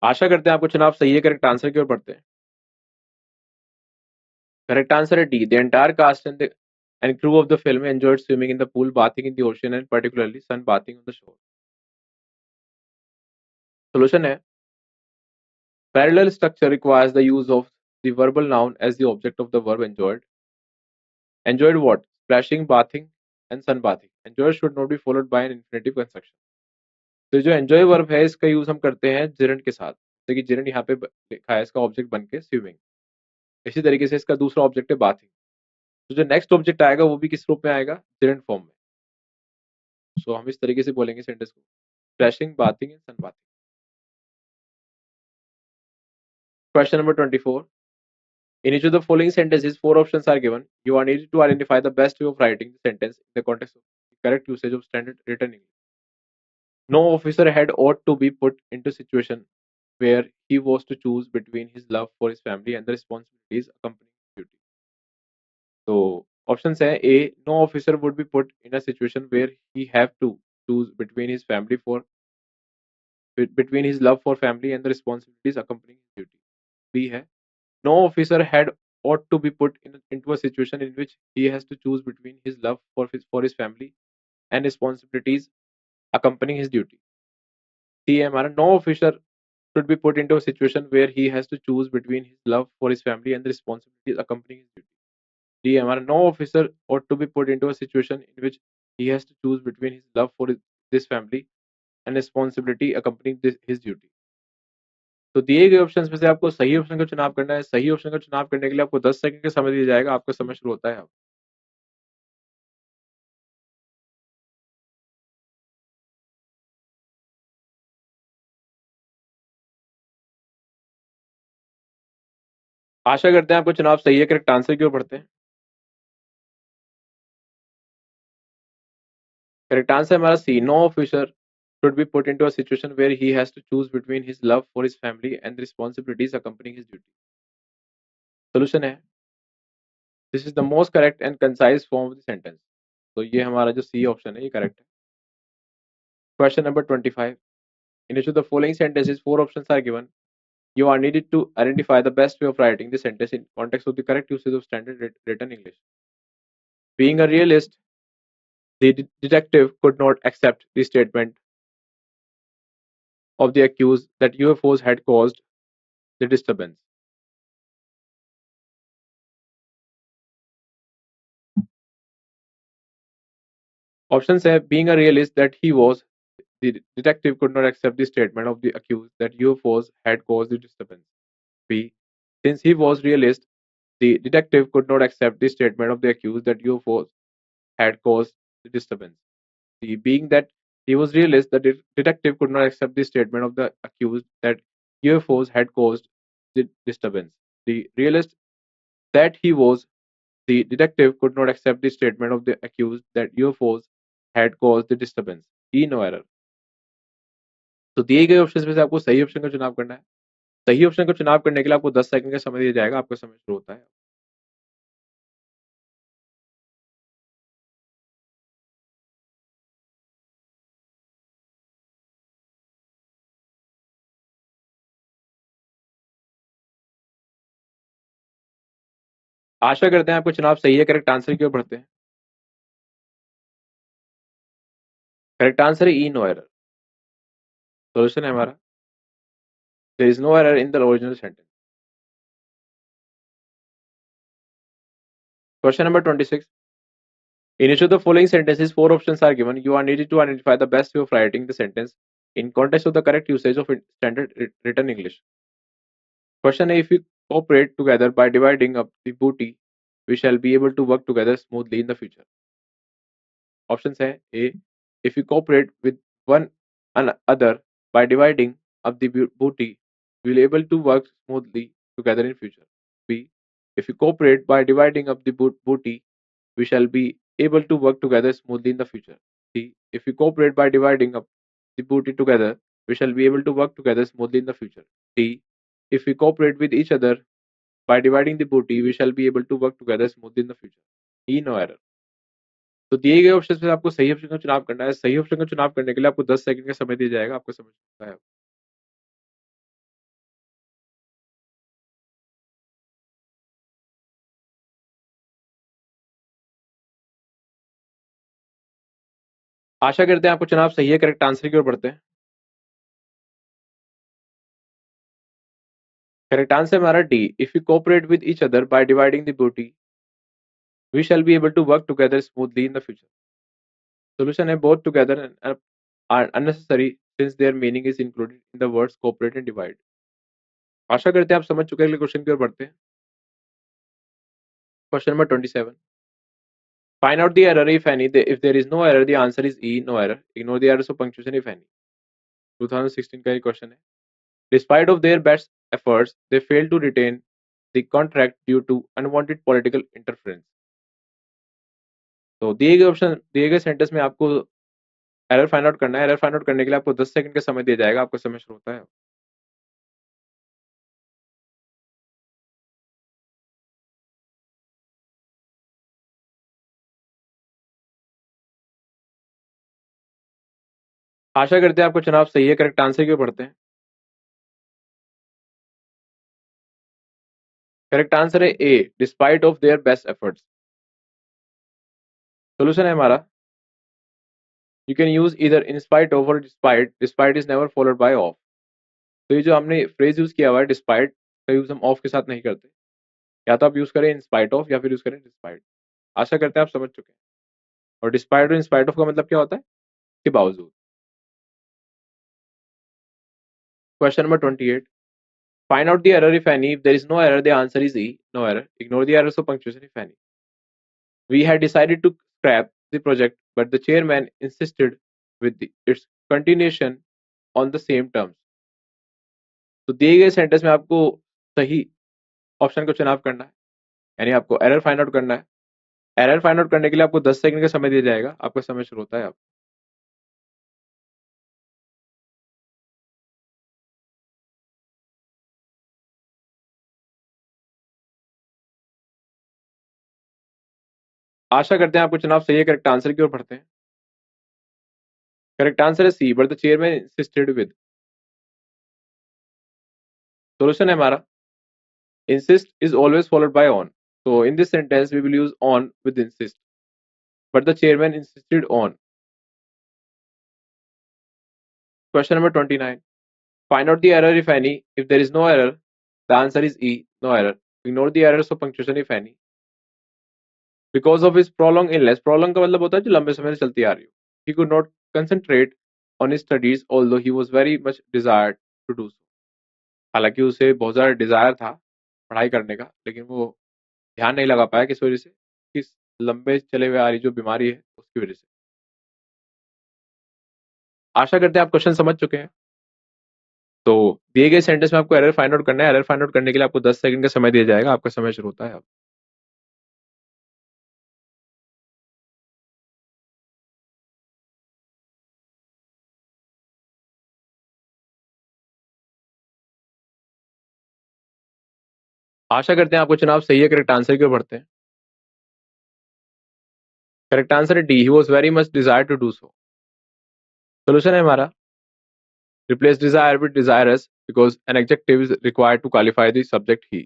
आशा करते हैं आपको चुनाव सही है। करेक्ट आंसर की ओर बढ़ते हैं। करेक्ट आंसर है D, the entire cast and crew of the film enjoyed swimming in the pool, bathing in the ocean, and particularly sunbathing on the shore. Solution है parallel structure requires the use of the verbal noun as the object of the verb enjoyed. Enjoyed what? Splashing, bathing, and sunbathing. Enjoyed should not be followed by an infinitive construction. तो जो enjoy verb है इसका use हम करते हैं gerund के साथ। जैसे कि gerund यहाँ पे लिखा है, इसका ऑब्जेक्ट बन के स्विमिंग। इसी तरीके से इसका दूसरा ऑब्जेक्ट है बाथिंग। तो जो नेक्स्ट ऑब्जेक्ट आएगा वो भी किस रूप में आएगा, जेरेंट फॉर्म में। सो हम इस तरीके से बोलेंगे सेंटेंस को, brushing, bathing and sunbathing. Question number 24, in each of the following sentences 4 options are given. You are needed to identify the best way of writing the sentence in the context of the correct usage of standard written English. No officer had ought to be put into a situation where he was to choose between his love for his family and the responsibilities accompanying his duty. So options है A, no officer would be put in a situation where he have to choose between his love for family and the responsibilities accompanying his duty. B है, no officer had ought to be put into a situation in which he has to choose between his love for his family and responsibilities accompanying his duty. C है हमारा, no officer should be put into a situation where he has to choose between his love for his family and the responsibilities accompanying his duty. D है हमारा, no officer ought to be put into a situation in which he has to choose between his love for this family and responsibility accompanying his duty. तो दिए गए options में से आपको सही option का चुनाव करना है। सही ऑप्शन का चुनाव करने के लिए आपको 10 सेकंड का समय दिया जाएगा। आपका समय शुरू होता है अब। आशा करते हैं आपको चुनाव सही है। करेक्ट आंसर की ओर बढ़ते हैं। करेक्ट आंसर हमारा C, no officer should be put into a situation where he has to choose between his love for his family and the responsibilities accompanying his duty. Solution है, this is the most correct and concise form of the sentence. तो ये हमारा जो C option है ये correct है। Question number 25, in each of the following sentences 4 options are given. You are needed to identify the best way of writing the sentence in context of the correct usage of standard written English. Being a realist, the detective could not accept the statement of the accused that UFOs had caused the disturbance. Options है, being a realist that he was, the detective could not accept the statement of the accused that UFOs had caused the disturbance. B, since he was realist, the detective could not accept the statement of the accused that UFOs had caused the disturbance. C, being that he was realist, the detective could not accept the statement of the accused that UFOs had caused the disturbance. The realist that he was, the detective could not accept the statement of the accused that UFOs had caused the disturbance. E, no error. तो दिए गए option में से आपको सही option का चुनाव करना है। सही ऑप्शन का चुनाव करने के लिए आपको 10 सेकंड का समय दिया जाएगा। आपका समय शुरू होता है। आशा करते हैं आपको चुनाव सही है। करेक्ट आंसर की ओर बढ़ते हैं। करेक्ट आंसर है ई, नो एरर। सॉल्यूशन है हमारा, there is no error in the original sentence. Question number 26, in each of the following sentences 4 options are given. You are needed to identify the best way of writing the sentence in context of the correct usage of standard written English. Question A, if we cooperate together by dividing up the booty, we shall be able to work together smoothly in the future. Options है A, if we cooperate with one another by dividing up the booty, we will be able to work smoothly together in future. B, if we cooperate by dividing up the booty, we shall be able to work together smoothly in the future. C, if we cooperate by dividing up the booty together, we shall be able to work together smoothly in the future. D, if we cooperate with each other by dividing the booty, we shall be able to work together smoothly in the future. E, no error. तो दिए गए option में आपको सही option का चुनाव करना है। सही ऑप्शन का चुनाव करने के लिए आपको 10 सेकंड का समय दिया जाएगा। आपका समय शुरू होता है। आशा करते हैं आपको चुनाव सही है। करेक्ट आंसर की ओर बढ़ते हैं। करेक्ट आंसर हमारा D, if you cooperate with each other by dividing the booty, we shall be able to work together smoothly in the future. Solution है, both together are unnecessary since their meaning is included in the words cooperate and divide. आशा करते हैं आप समझ चुके हैं। अगले question की ओर बढ़ते हैं। Question number 27, Find out the error if any. If there is no error, the answer is E, no error. Ignore the errors of punctuation if any. 2016 का ये क्वेश्चन है. Despite of their best efforts, they failed to retain the contract due to unwanted political interference. तो दिए गए sentence में आपको error find out करना है. एरर फाइंड आउट करने के लिए आपको 10 सेकंड का समय दिया जाएगा. आपका समय शुरू होता है. आशा करते हैं आपको चुनाव सही है. करेक्ट आंसर क्यों पढ़ते हैं. करेक्ट आंसर है A, despite of their best efforts. Solution है हमारा, you can use either in spite of और despite. Despite is never followed by of. तो ये जो हमने फ्रेज यूज किया हुआ है डिस्पाइट का यूज हम ऑफ के साथ नहीं करते. या तो आप यूज करें इन स्पाइट ऑफ या फिर यूज करें डिस्पाइट. आशा करते हैं आप समझ चुके हैं. और डिस्पाइट और इन स्पाइट ऑफ का मतलब क्या होता है, के बावजूद. Question number 28. Find out the error if any. If there is no error, the answer is E, no error. Ignore the errors of punctuation if any. We had decided to scrap the project, but the chairman insisted with its continuation on the same terms. तो दिए गए sentence में आपको सही option का चुनाव करना है, यानी आपको एरर फाइंड आउट करना है. एरर फाइंड आउट करने के लिए आपको 10 सेकंड का समय दिया जाएगा. आपका समय शुरू होता है अब. आशा करते हैं आपको चुनाव सही है. करेक्ट आंसर की ओर बढ़ते हैं. करेक्ट आंसर है C, but the chairman insisted with. Solution है हमारा, insist is always followed by on. So in this sentence we will use on with insist. But the chairman insisted on. Question number 29. Find out the error if any. If there is no error, the answer is E, no error. Ignore the errors of punctuation if any. Because of his prolonged illness, prolonged का मतलब होता है जो लंबे समय से चलती आ रही हो. He could not concentrate on his studies although he was very much desired to do so. हालांकि उसे बहुत ज़्यादा डिजायर था पढ़ाई करने का, लेकिन वो ध्यान नहीं लगा पाया. किस वजह से, किस लंबे चले हुए आ रही जो बीमारी है उसकी वजह से. आशा करते हैं आप क्वेश्चन समझ चुके हैं. तो दिए गए सेंटेंस में आपको एरर फाइंड आउट करना है. एरर फाइंड आउट करने के लिए आपको 10 सेकंड का समय दिया जाएगा. आपका समय शुरू होता है अब. आशा करते हैं आपको चुनाव सही है. करेक्ट आंसर की ओर बढ़ते हैं. करेक्ट आंसर है D, he was very much desire to do so. Solution है हमारा, replace desire with desirous because an adjective is required to qualify the subject he.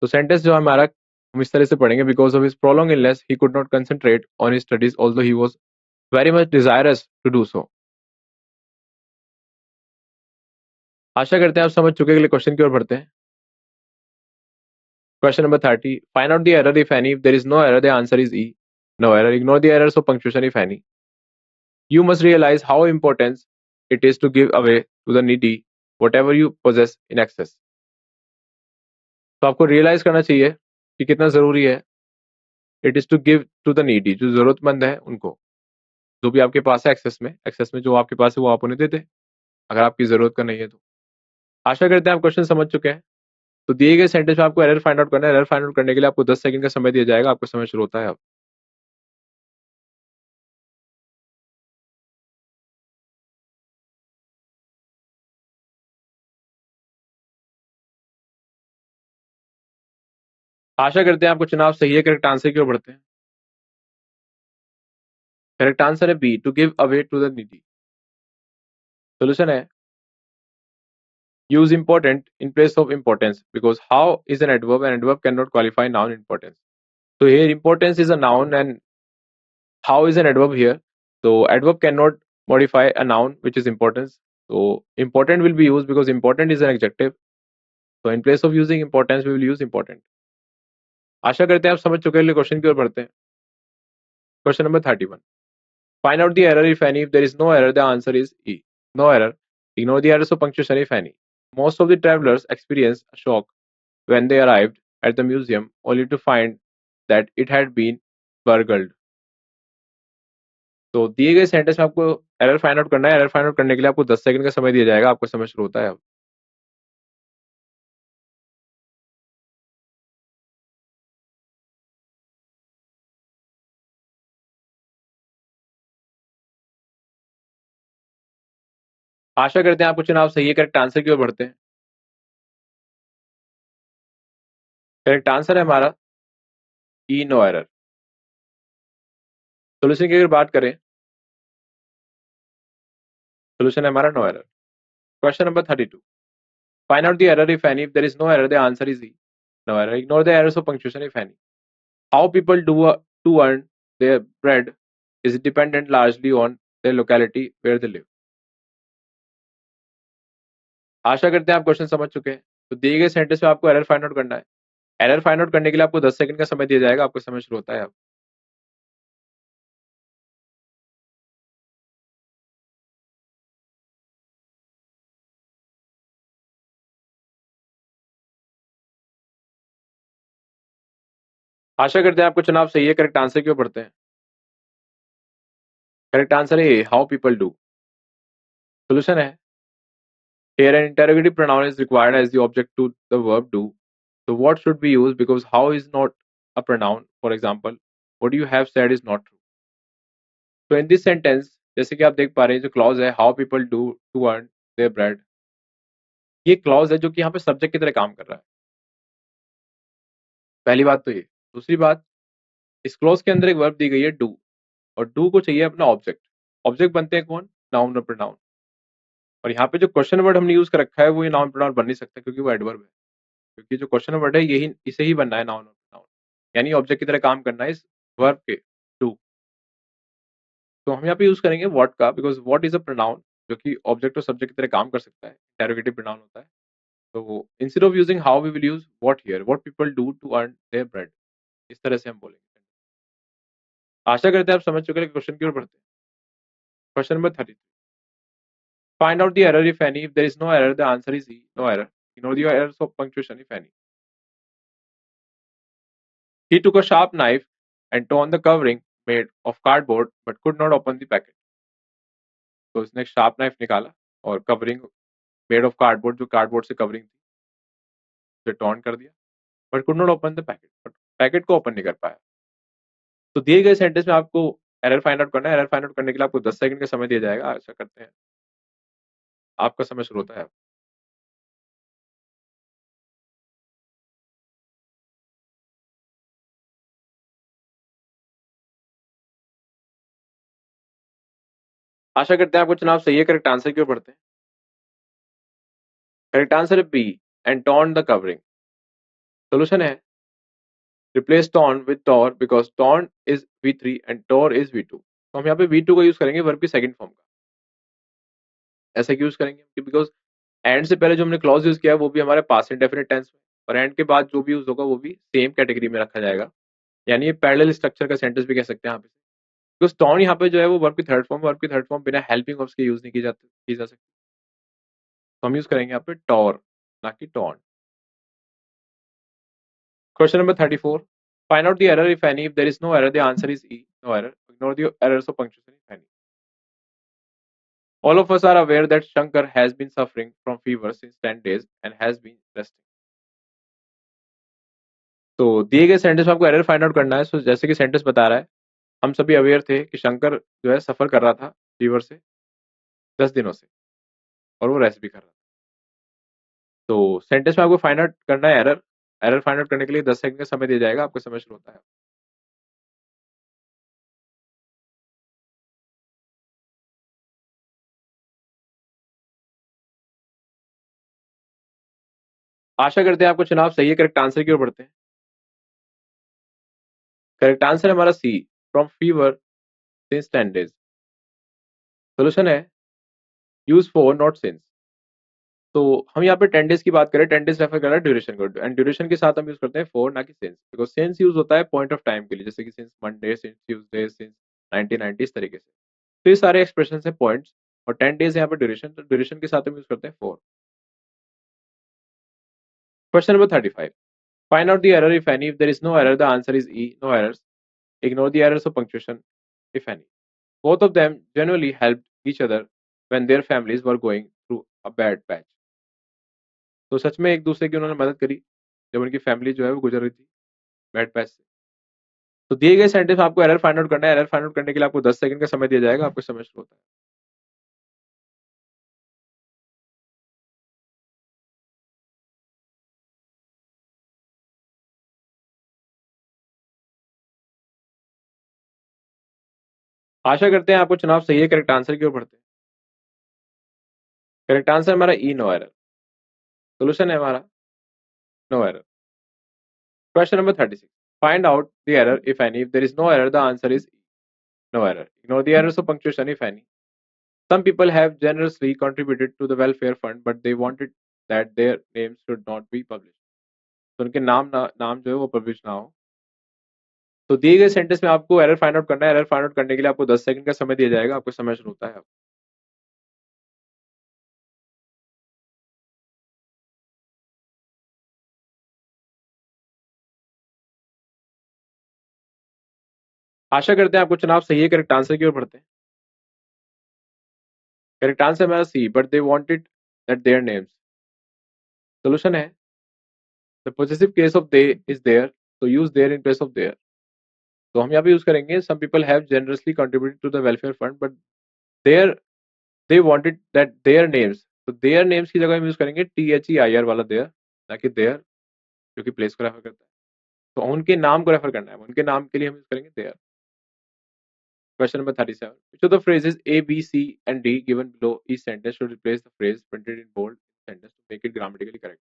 तो सेंटेंस जो हमारा हम इस तरह से पढ़ेंगे, because of his prolong illness he could not concentrate on his studies although he was very much desirous to do so. आशा करते हैं आप समझ चुके. अगले क्वेश्चन की ओर बढ़ते हैं. Question number 30. Find out the error if any. If there is no error, the answer is E, no error. Ignore the errors of punctuation if any. You must realize how important it is to give away to the needy whatever you possess in excess. तो आपको realise करना चाहिए कि कितना जरूरी है. It is to give to the needy, जो जरूरतमंद है उनको, जो भी आपके पास है एक्सेस में. एक्सेस में जो आपके पास है वो आप उन्हें देते हैं अगर आपकी जरूरत का नहीं है तो. आशा करते हैं आप क्वेश्चन समझ चुके हैं. तो दिए गए सेंटेंस में आपको एरर फाइंड आउट करना है. एरर फाइंड आउट करने के लिए आपको 10 सेकंड का समय दिया जाएगा. आपका समय शुरू होता है अब. आशा करते हैं आपको चुनाव सही है. करेक्ट आंसर की ओर बढ़ते हैं. करेक्ट आंसर है B, to give away to the needy. Solution है, use important in place of importance because how is an adverb, and adverb cannot qualify noun importance. So here importance is a noun and how is an adverb here. So adverb cannot modify a noun which is importance. So important will be used because important is an adjective. So in place of using importance we will use important. आशा करते हैं आप समझ चुके हैं. Question की ओर बढ़ते हैं. Question number 31. Find out the error if any. If there is no error, the answer is E, no error. Ignore the errors of punctuation if any. Most of the travelers experienced a shock when they arrived at the museum only to find that it had been burgled। तो दिए गए sentence में आपको error find out करना है। Error find out करने के लिए आपको 10 सेकंड का समय दिया जाएगा। आपका समय शुरू होता है अब। आशा करते हैं आपको चुनाव सही है। करेक्ट आंसर की ओर बढ़ते हैं। करेक्ट आंसर है हमारा ई, नो एरर। सोल्यूशन की अगर बात करें, सोल्यूशन है हमारा no error. Question number 32, find out the error if any. If there is no error, the answer is E, no error. Ignore the errors of punctuation if any. How people do to earn their bread is dependent largely on their locality where they live। आशा करते हैं आप question समझ चुके हैं। तो दिए गए सेंटेंस में आपको एरर फाइंड आउट करना है। एरर फाइंड आउट करने के लिए आपको 10 सेकंड का समय दिया जाएगा। आपका समय शुरू होता है अब। आशा करते हैं आपको चुनाव सही है। करेक्ट आंसर क्यों पढ़ते हैं। करेक्ट आंसर है हाउ पीपल डू। सोल्यूशन है here an interrogative pronoun is required as the object to the verb do। So what should be used because how is not a pronoun। For example, what you have said is not true। So in this sentence, जैसे कि आप देख पा रहे हैं जो clause है how people do to earn their bread, ये क्लॉज है जो कि यहाँ पे सब्जेक्ट की तरह काम कर रहा है। पहली बात तो ये। दूसरी बात, इस क्लॉज के अंदर एक वर्ब दी गई है डू, और डू को चाहिए अपना ऑब्जेक्ट। ऑब्जेक्ट बनते हैं कौन, नाउन और प्रोनाउन। और यहाँ पे जो क्वेश्चन वर्ड हमने यूज कर रखा है वो ये नाउन प्रोनाउन बन नहीं सकता क्योंकि वो एडवर्ब है। क्योंकि जो क्वेश्चन वर्ड है यही इसे ही बनना है नाउन और प्रोनाउन, यानी ऑब्जेक्ट की तरह काम करना है इस वर्ब के डू। तो हम यहाँ पे यूज करेंगे व्हाट का, because what is a pronoun जो कि ऑब्जेक्ट और सब्जेक्ट की तरह काम कर सकता है, इंटेरोगेटिव प्रोनाउन होता है। तो instead of using how we will use what here, what people do to earn their bread. इस तरह से हम बोलेंगे। आशा करते हैं आप समझ चुके हैं। क्वेश्चन की ओर बढ़ते हैं। Question number 33, find out the error if any. If there is no error, the answer is E, no error. Ignore the errors of punctuation if any. He took a sharp knife and tore the covering made of cardboard but could not open the packet। तो उसने एक sharp knife निकाला और covering made of cardboard, जो cardboard से covering थी, उसे torn कर दिया, but could not open the packet, but packet को ओपन नहीं कर पाया। तो दिए गए सेंटेंस में आपको एरर फाइंड आउट करना है। एरर फाइंड आउट करने के लिए आपको 10 सेकंड का समय दिया जाएगा। आशा करते हैं आपका समय शुरू होता है। आशा करते हैं आपको चुनाव सही है। करेक्ट आंसर की ओर बढ़ते हैं। करेक्ट आंसर है B, and torn the covering. Solution है replace torn with tore because torn is V3 and tore is V2। तो हम यहाँ पे V2 का यूज करेंगे वर्ब की सेकंड फॉर्म का। ऐसा क्यों यूज करेंगे, बिकॉज एंड से पहले जो हमने क्लॉज यूज किया है वो भी हमारे पास्ट इंडेफिनिट टेंस में, और एंड के बाद जो भी यूज होगा वो भी सेम कैटेगरी में रखा जाएगा। यानी ये पैरेलल स्ट्रक्चर का सेंटेंस भी कह सकते हैं यहाँ पे। बिकॉज टॉर्न यहाँ पे जो है वो वर्ब की थर्ड फॉर्म, वर्ब की थर्ड फॉर्म बिना हेल्पिंग ऑफ के यूज नहीं की जा सकती। तो हम यूज करेंगे यहाँ पे टॉर, ना कि torn. Question number 34, find out the error if any. If there is no error, the answer is E, no error. Ignore the errors of punctuation if any. All of us are aware that Shankar has been suffering from fever since 10 days and has been resting। तो दिए गए sentence में आपको error find out करना है। सो जैसे कि sentence बता रहा है, हम सभी अवेयर थे कि शंकर जो है सफर कर रहा था फीवर से 10 दिनों से, और वो रेस्ट भी कर रहा था। तो सेंटेंस में आपको फाइंड आउट करना है एरर। एरर फाइंड आउट करने के लिए 10 सेकंड का समय दिया जाएगा। आपका समय शुरू होता है। आशा करते हैं आपको चुनाव सही है। करेक्ट आंसर की ओर बढ़ते हैं। करेक्ट आंसर है हमारा C, from fever since 10 days. Solution है यूज फॉर नॉट सिंस। तो हम यहाँ पे 10 डेज की बात करें, 10 डेज रेफर कर रहा है ड्यूरेशन को, एंड ड्यूरेशन के साथ हम यूज करते हैं फॉर, ना कि सिंस। बिकॉज सिंस यूज होता है पॉइंट ऑफ टाइम के लिए, जैसे कि since Monday, since Tuesday, since 1990, इस तरीके से। तो ये सारे एक्सप्रेशन है पॉइंट्स, और 10 डेज यहाँ पे ड्यूरेशन, तो ड्यूरेशन के साथ हम यूज करते हैं for. Question number 35, find out the error if any. If there is no error, the answer is E, no errors. Ignore the errors of punctuation, if any. Both of them genuinely helped each other when their families were going through a bad patch. तो सच में एक दूसरे की उन्होंने मदद करी जब उनकी फैमिली जो है वो गुजर रही थी बैड पैच से। तो दिए गए सेंटेंस में आपको एरर फाइंड आउट करना है। एरर फाइंड आउट करने के लिए आपको 10 सेकंड का समय दिया जाएगा। आपको समय शुरू होता है। आशा करते हैं आपको चुनाव सही है। करेक्ट आंसर की ओर बढ़ते हैं। करेक्ट आंसर हमारा ई, नो एरर। सोल्यूशन है हमारा no error. Question number 36, find out the error if any. If there is no error the answer is no error. Ignore the errors of punctuation if any. Some people have generously contributed to the welfare fund, but they wanted that their names should not be published. तो उनके नाम जो है वो publish ना हो। तो दिए गए सेंटेंस में आपको एरर फाइंड आउट करना है। एरर फाइंड आउट करने के लिए आपको 10 सेकंड का समय दिया जाएगा। आपको समय शुरू होता है। आशा करते हैं आपको चुनाव सही है। करेक्ट आंसर की ओर बढ़ते हैं। करेक्ट आंसर हमारा C, but they wanted that their names. Solution है the positive case of they is their, तो use their in place of there. तो हम यहाँ पे यूज करेंगे some people have generously contributed to the welfare fund, but their they wanted that their names. तो their names की जगह हम यूज करेंगे THEIR वाला देयर, ना कि देयर जो कि प्लेस को रेफर करता है। तो उनके नाम को रेफर करना है। उनके नाम के लिए हम यूज करेंगे there. Question number 37. Which of the phrases A, B, C, and D given below each sentence should replace the phrase printed in bold sentence to make it grammatically correct?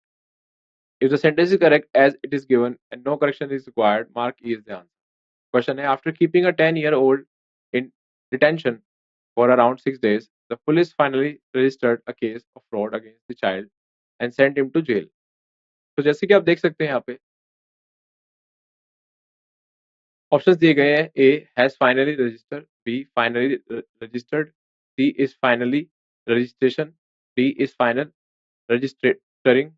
If the sentence is correct as it is given and no correction is required, mark E is the answer. Question A. After keeping a 10-year-old in detention for around 6 days, the police finally registered a case of fraud against the child and sent him to jail. तो जैसे कि आप देख सकते हैं यहाँ पे options दिए गए हैं। A has finally registered, B finally registered, C is finally registration, D is final registering,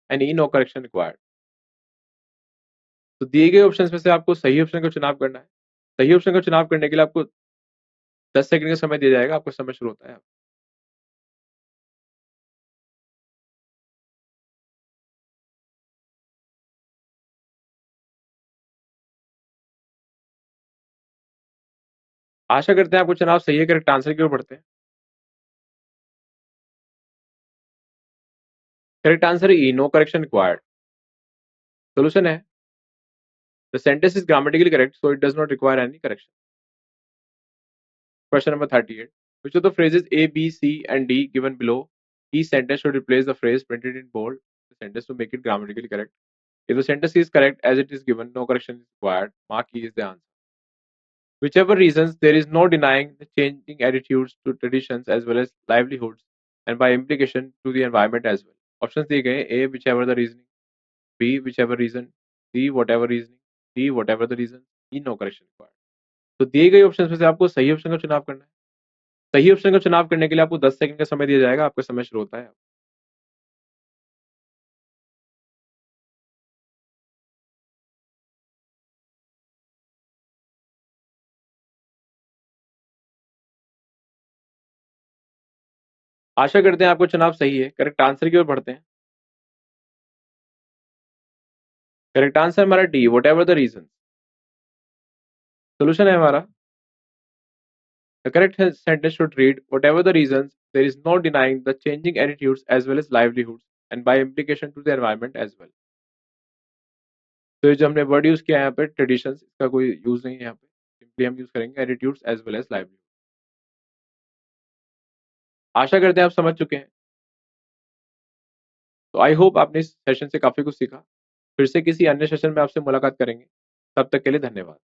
and E no correction required. तो दिए गए ऑप्शंस में से आपको सही ऑप्शन का चुनाव करना है। सही ऑप्शन का चुनाव करने के लिए आपको 10 सेकंड का समय दिया जाएगा। आपका समय शुरू होता है। आशा करते हैं आपको चुनाव सही है। करेक्ट आंसर की ओर बढ़ते हैं। करेक्ट आंसर ई, नो करेक्शन रिक्वायर्ड। सोल्यूशन है the sentence is grammatically correct so it does not require any correction. Question number 38. Which of the phrases A, B, C, and D given below each sentence should replace the phrase printed in bold the sentence to make it grammatically correct? If the sentence is correct as it is given, no correction is required. Mark E is the answer. Whichever reasons, there is no denying the changing attitudes to traditions as well as livelihoods, and by implication to the environment as well. Options दिए गए A, whichever the reasoning, B, whichever reason, C, whatever reasoning, D, whatever the reason, E, no correction required. तो दिए गए option में से आपको सही option का चुनाव करना है। सही ऑप्शन का चुनाव करने के लिए आपको 10 सेकंड का समय दिया जाएगा। आपका समय शुरू होता है। आशा करते हैं आपको चुनाव सही है। करेक्ट आंसर की ओर बढ़ते हैं। करेक्ट आंसर हमारा D, whatever the reason. Solution है हमारा the correct sentence should read whatever the reasons there is no denying the changing attitudes as well as livelihoods and by implication to the environment as well. तो ये जो हमने word use किया है यहाँ पे ट्रेडिशंस, इसका कोई यूज नहीं है यहाँ पे। सिंपली हम यूज करेंगे attitudes as well as livelihood. आशा करते हैं आप समझ चुके हैं। तो आई होप आपने इस सेशन से काफी कुछ सीखा। फिर से किसी अन्य सेशन में आपसे मुलाकात करेंगे। तब तक के लिए धन्यवाद।